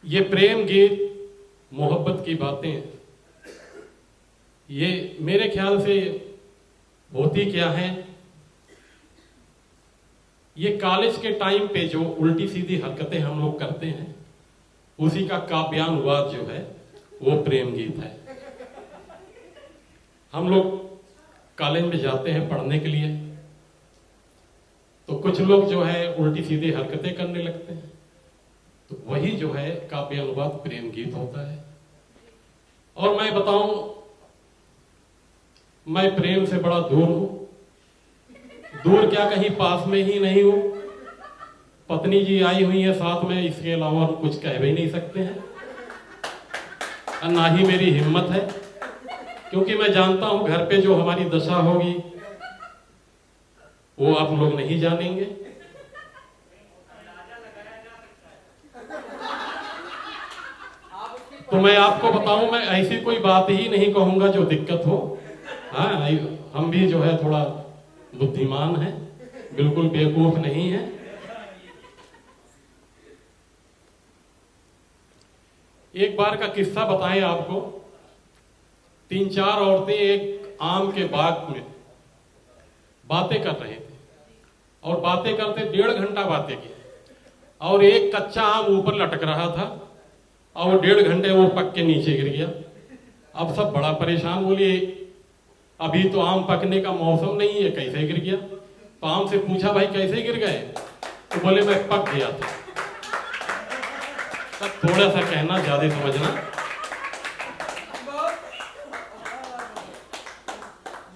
ये प्रेम गीत, मोहब्बत की बातें, ये मेरे ख्याल से होती क्या है, ये कॉलेज के टाइम पे जो उल्टी सीधी हरकतें हम लोग करते हैं उसी का काव्यानुवाद जो है वो प्रेम गीत है। हम लोग कॉलेज में जाते हैं पढ़ने के लिए, तो कुछ लोग जो है उल्टी सीधी हरकतें करने लगते हैं, तो वही जो है काव्यानुवाद प्रेम गीत होता है। और मैं बताऊं, मैं प्रेम से बड़ा दूर हूं, दूर क्या कहीं पास में ही नहीं हूं। पत्नी जी आई हुई है साथ में, इसके अलावा हम कुछ कह भी नहीं सकते हैं, और ना ही मेरी हिम्मत है, क्योंकि मैं जानता हूं घर पे जो हमारी दशा होगी वो आप लोग नहीं जानेंगे। तो मैं आपको बताऊं, मैं ऐसी कोई बात ही नहीं कहूंगा जो दिक्कत हो। हाँ, हम भी जो है थोड़ा बुद्धिमान है, बिल्कुल बेवकूफ नहीं है। एक बार का किस्सा बताएं आपको। 3-4 औरतें एक आम के बाग में बातें कर रहे थे, और बातें करते 1.5 घंटा बातें की, और एक कच्चा आम ऊपर लटक रहा था और वो 1.5 घंटे वो पक के नीचे गिर गया। अब सब बड़ा परेशान, बोले अभी तो आम पकने का मौसम नहीं है, कैसे गिर गया? तो आम से पूछा, भाई कैसे गिर गए? तो बोले मैं पक गया था। तब थोड़ा सा कहना, ज्यादा समझना।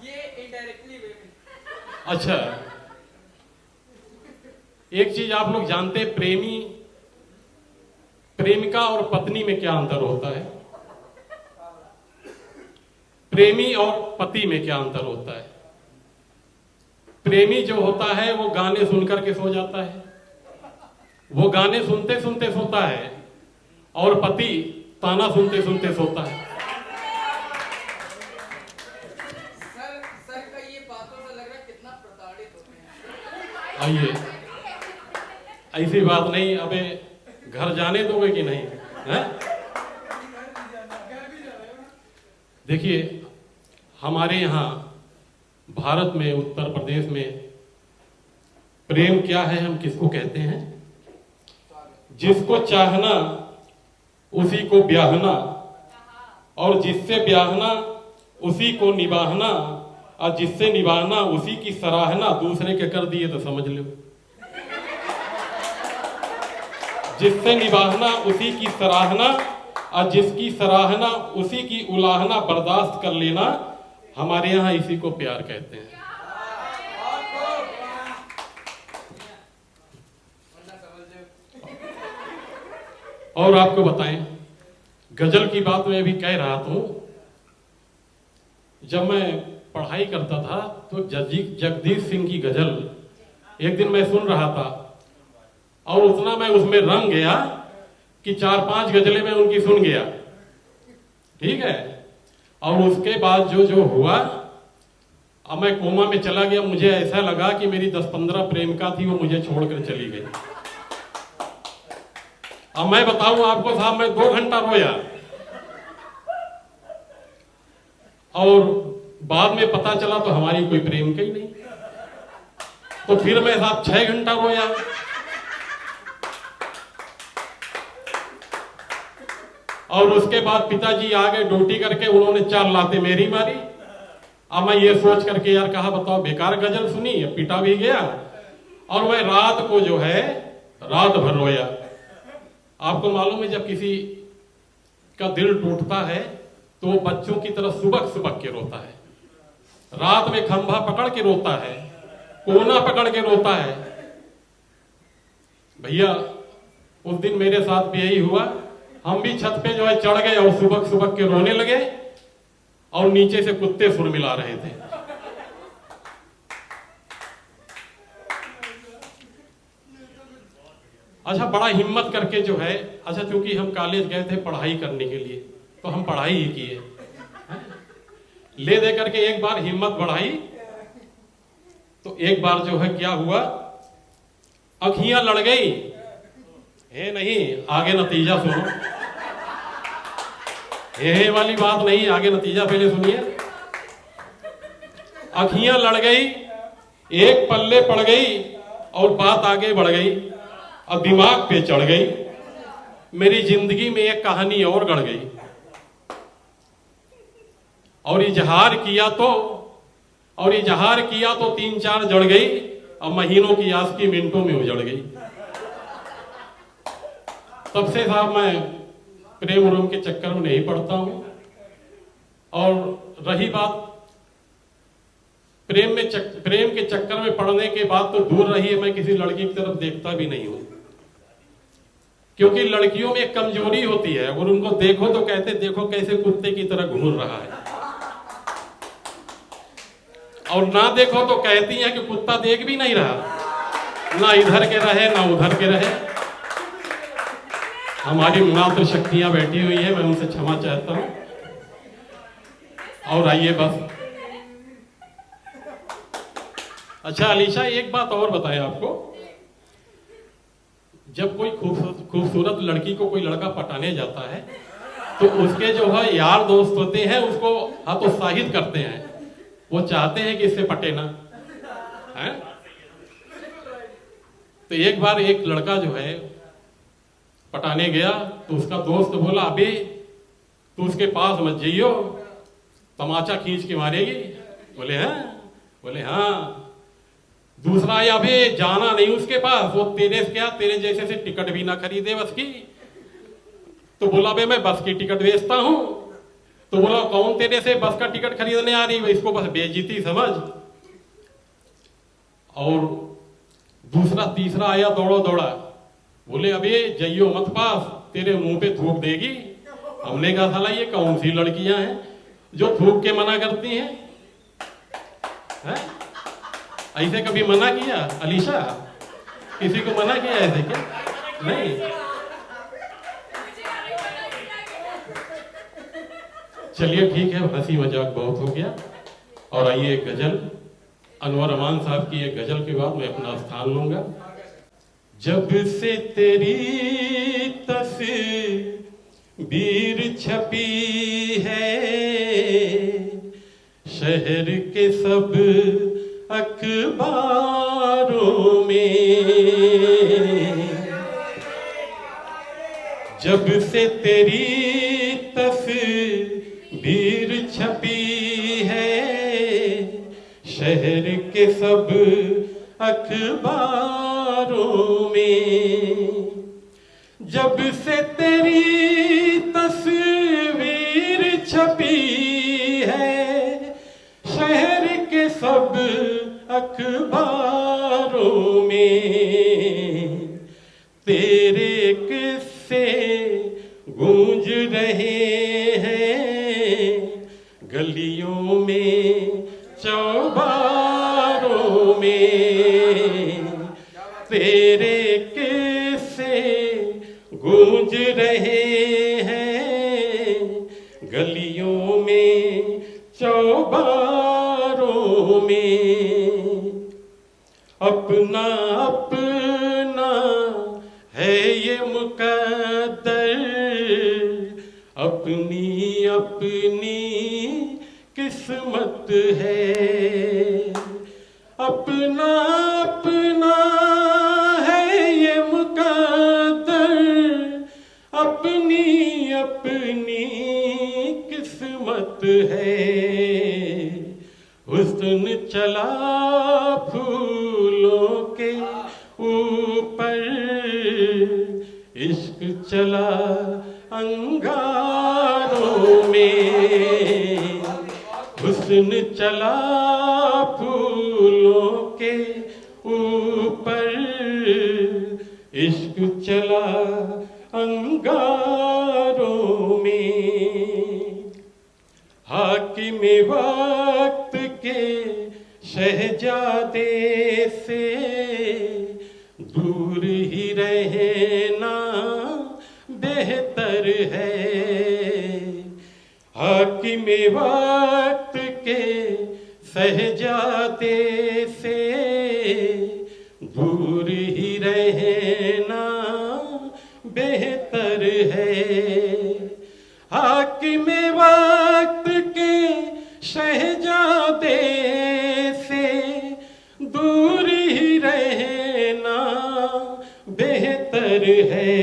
ये इनडायरेक्टली। अच्छा, एक चीज आप लोग जानते हैं, प्रेमिका और पत्नी में क्या अंतर होता है? प्रेमी और पति में क्या अंतर होता है? प्रेमी जो होता है वो गाने सुनकर के सो जाता है, वो गाने सुनते सुनते सोता है, और पति ताना सुनते सुनते सोता है। सर का ये बातों से लग रहा है कितना प्रताड़ित होते हैं। आइए, ऐसी बात नहीं। अबे घर जाने दोगे कि नहीं है? देखिए, हमारे यहाँ भारत में, उत्तर प्रदेश में प्रेम क्या है, हम किसको कहते हैं? जिसको चाहना उसी को ब्याहना, और जिससे ब्याहना उसी को निभाना, और जिससे निभाना उसी की सराहना। दूसरे के कर दिए तो समझ लो। जिससे निभाना उसी की सराहना, और जिसकी सराहना उसी की उलाहना बर्दाश्त कर लेना, हमारे यहाँ इसी को प्यार कहते हैं। और आपको बताएं, गजल की बात मैं भी कह रहा था। जब मैं पढ़ाई करता था तो जगदीश सिंह की गजल एक दिन मैं सुन रहा था, और उतना मैं उसमें रंग गया कि 4-5 गजलें मैं उनकी सुन गया, ठीक है। और उसके बाद जो हुआ, अब मैं कोमा में चला गया। मुझे ऐसा लगा कि मेरी 10-15 प्रेमिका थी, वो मुझे छोड़कर चली गई। अब मैं बताऊं आपको साहब, मैं 2 घंटा रोया, और बाद में पता चला तो हमारी कोई प्रेमिका ही नहीं। तो फिर मैं साहब 6 घंटा रोया। और उसके बाद पिताजी आ गए ड्यूटी करके, उन्होंने 4 लाते मेरी मारी। अब मैं ये सोच करके यार कहा, बताओ बेकार गजल सुनी, पिटा भी गया। और मैं रात को जो है रात भर रोया। आपको मालूम है, जब किसी का दिल टूटता है तो वो बच्चों की तरह सुबक सुबक के रोता है, रात में खंभा पकड़ के रोता है, कोना पकड़ के रोता है। भैया उस दिन मेरे साथ भी यही हुआ। हम भी छत पे जो है चढ़ गए और सुबक सुबक के रोने लगे, और नीचे से कुत्ते सुर मिला रहे थे। अच्छा, बड़ा हिम्मत करके जो है, अच्छा चूंकि हम कॉलेज गए थे पढ़ाई करने के लिए, तो हम पढ़ाई ही किए, ले दे करके एक बार हिम्मत बढ़ाई। तो एक बार जो है क्या हुआ, अखियां लड़ गई, हे नहीं, आगे नतीजा सुनो। हे वाली बात नहीं, आगे नतीजा पहले सुनिए। अखियां लड़ गई, एक पल्ले पड़ गई और बात आगे बढ़ गई, अब दिमाग पे चढ़ गई, मेरी जिंदगी में एक कहानी और गढ़ गई। और इजहार किया तो 3-4 जड़ गई, अब महीनों की आस की मिनटों में उजड़ गई। तब से साहब मैं प्रेम उरम के चक्कर में नहीं पड़ता हूं। और रही बात प्रेम के चक्कर में पड़ने के बाद तो दूर रही है, मैं किसी लड़की की तरफ देखता भी नहीं हूं, क्योंकि लड़कियों में एक कमजोरी होती है, और उनको देखो तो कहते देखो कैसे कुत्ते की तरह घूर रहा है, और ना देखो तो कहती हैं कि कुत्ता देख भी नहीं रहा, ना इधर के रहे ना उधर के रहे। हमारी मातृ शक्तियां बैठी हुई है, मैं उनसे क्षमा चाहता हूं। और आइए बस। अच्छा अलीशा, एक बात और बताएं आपको, जब कोई खूबसूरत लड़की को कोई लड़का पटाने जाता है तो उसके जो है यार दोस्त होते हैं उसको हतोत्साहित करते हैं, वो चाहते हैं कि इससे पटे ना है। तो एक बार एक लड़का जो है पटाने गया तो उसका दोस्त बोला, अबे तू उसके पास मत जाइयो, तमाचा खींच के मारेगी। बोले हाँ। दूसरा आया, अबे जाना नहीं उसके पास, वो तेरे जैसे से टिकट भी ना खरीदे बस की। तो बोला, बे मैं बस की टिकट बेचता हूं। तो बोला, कौन तेरे से बस का टिकट खरीदने आ रही, इसको बस बेइज्जती समझ। और दूसरा तीसरा आया दौड़ा, बोले अबे जइयो मत पास, तेरे मुंह पे थूक देगी। हमने कहा साला ये कौन सी लड़कियां हैं जो थूक के मना करती हैं? ऐसे कभी मना किया अलीशा? किसी को मना किया ऐसे क्या? नहीं। चलिए ठीक है, हंसी मजाक बहुत हो गया। और आइए एक गजल, अनवर अमान साहब की एक गजल के बाद मैं अपना स्थान लूंगा। जब से तेरी तस्वीर छपी है शहर के सब अखबारों में, जब से तेरी तस्वीर छपी है शहर के सब अखबारों में, जब से तेरी तस्वीर छपी है शहर के सब अखबारों में, तेरे किस्से गूंज रहे हैं गलियों में चौबारों में, तेरे किस्से गूंज रहे हैं गलियों में चौबारों में। अपना अपना है ये मुकद्दर, अपनी अपनी किस्मत है, अपना अपना है ये मुकद्दर, अपनी अपनी किस्मत है। हुस्न चला फूलों के ऊपर, इश्क चला अंगारों में, हुस्न चला फूलों के ऊपर, इश्क चला अंगारों में। हाकिम वक्त के शहजादे से दूर ही रहना बेहतर है, हाकिम वक्त के शहजादे से दूर ही रहना है। हाकिम वक्त के शहजादे से दूर ही रहना बेहतर है।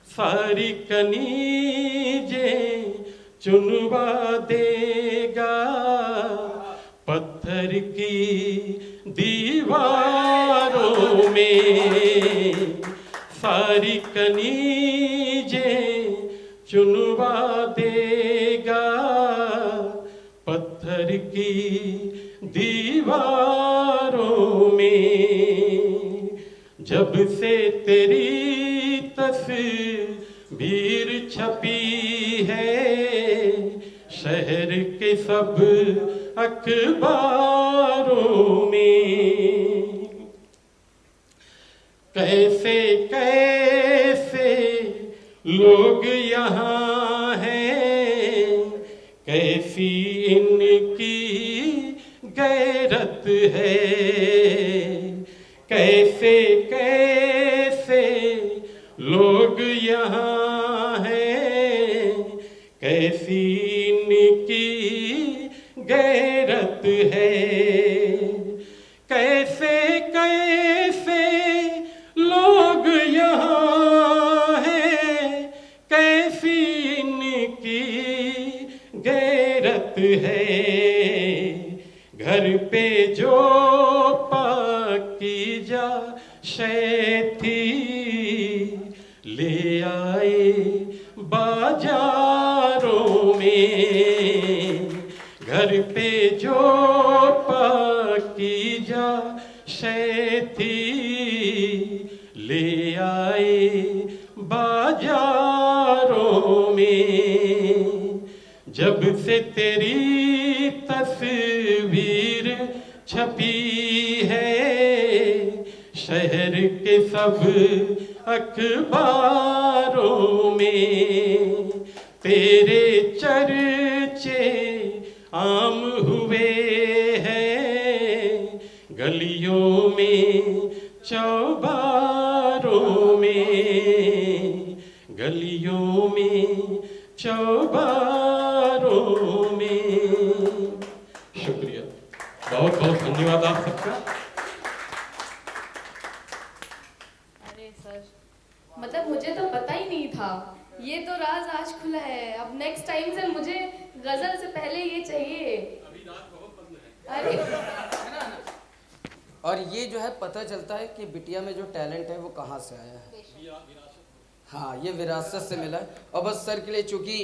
सारी कनीजें चुनवा देगा पत्थर की दीवारों में। सारी कनीजें चुनवा देगा पत्थर की दीवारों में। जब से तेरी तस्वीर छपी है शहर के सब अखबारों में। कैसे कैसे लोग यहाँ हैं, कैसी इनकी गैरत है। कैसे कैसे लोग यहाँ हैं, कैसी इनकी गैरत है। कैसे कैसे लोग यहाँ हैं, कैसी इनकी गैरत है। घर पे जो पाकीज़ा शै थी ले आए बाजारों में। घर पे जो पाकीज़ा शै थी ले आए बाजारों में। जब से तेरी तस्वीर छपी है शहर के सब अखबारों में। तेरे चर्चे आम हुए हैं गलियों में चौबारों में। गलियों में चौबारों में। शुक्रिया, बहुत बहुत धन्यवाद आप सबका। अरे सर, मतलब मुझे तो पता ही नहीं था, ये तो राज आज खुला है। अब नेक्स्ट टाइम से मुझे गजल से पहले ये चाहिए। अभी रात बहुत बंद है। अरे है ना। और ये जो है पता चलता है कि बिटिया में जो टैलेंट है वो कहाँ से आया है। हाँ, ये विरासत से मिला है। और बस सर के लिए चूंकि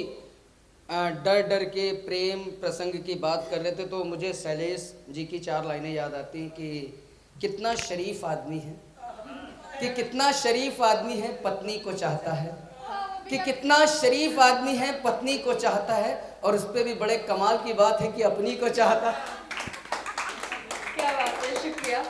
डर डर के प्रेम प्रसंग की बात कर रहे थे तो मुझे शैलेश जी की 4 लाइनें याद आती हैं कि कितना शरीफ आदमी है, कि कितना शरीफ आदमी है पत्नी को चाहता है, कि कितना शरीफ आदमी है पत्नी को चाहता है, और उस पर भी बड़े कमाल की बात है कि अपनी को चाहता है। क्या बात है, शुक्रिया।